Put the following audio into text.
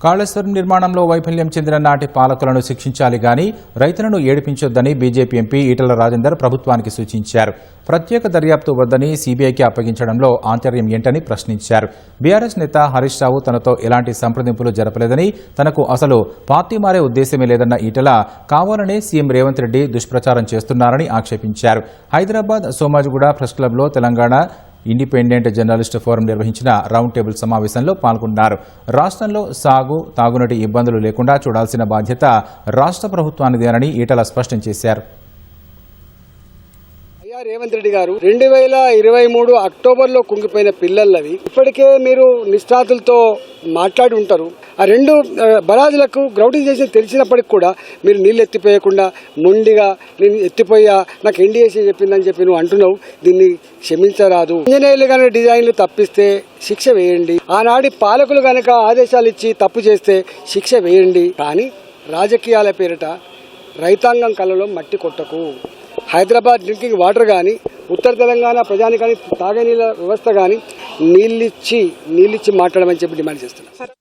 కాళేశ్వరం నిర్మాణంలో వైఫల్యం చెందిన నాటి పాలకులను శిక్షించాలి గాని రైతులను ఏడిపించొద్దని బీజేపీ ఎంపీ ఈటెల రాజేందర్ ప్రభుత్వానికి సూచించారు. ప్రత్యేక దర్యాప్తు వద్దని సీబీఐకి అప్పగించడంలో ఆంతర్యం ఏంటని ప్రశ్నించారు. బీఆర్ఎస్ నేత హరీష్ రావు తనతో ఎలాంటి సంప్రదింపులు జరపలేదని, తనకు అసలు పార్టీ మారే ఉద్దేశమే లేదన్న ఈటెల కావాలనే సీఎం రేవంత్ రెడ్డి దుష్ప్రచారం చేస్తున్నారని ఆక్షేపించారు. హైదరాబాద్ సోమాజిగూడ ప్రెస్ క్లబ్లో తెలంగాణ ఇండిపెండెంట్ జర్నలిస్ట్ ఫోరం నిర్వహించిన రౌండ్ టేబుల్ సమావేశంలో పాల్గొన్నారు. రాష్ట్రంలో సాగు, తాగునీటి ఇబ్బందులు లేకుండా చూడాల్సిన బాధ్యత రాష్ట్ర ప్రభుత్వానిదేనని ఈటెల స్పష్టం చేశారు. రేవంత్ రెడ్డి గారు 2023 అక్టోబర్లో కుంగిపోయిన పిల్లలవి ఇప్పటికే మీరు నిష్ఠాతులతో మాట్లాడి ఉంటారు. ఆ రెండు బరాజులకు గ్రౌండింగ్ చేసి తెలిసినప్పటికి కూడా మీరు నీళ్ళు ఎత్తిపోయకుండా మొండిగా నేను ఎత్తిపోయా నాకు ఎన్డీఏసీ చెప్పిందని చెప్పి నువ్వు అంటున్నావు. దీన్ని క్షమించరాదు. ఇంజనీర్లు కనుక డిజైన్లు తప్పిస్తే శిక్ష వేయండి. ఆనాటి పాలకులు కనుక ఆదేశాలు ఇచ్చి తప్పు చేస్తే శిక్ష వేయండి. కానీ రాజకీయాల పేరిట రైతాంగం కళ్ళలో మట్టి కొట్టకు. హైదరాబాద్ డ్రింకింగ్ వాటర్ కానీ, ఉత్తర తెలంగాణ ప్రజానికానికి తాగే నీళ్ళ వ్యవస్థ కానీ నీళ్ళిచ్చి మాట్లాడమని చెప్పి డిమాండ్ చేస్తున్నారు.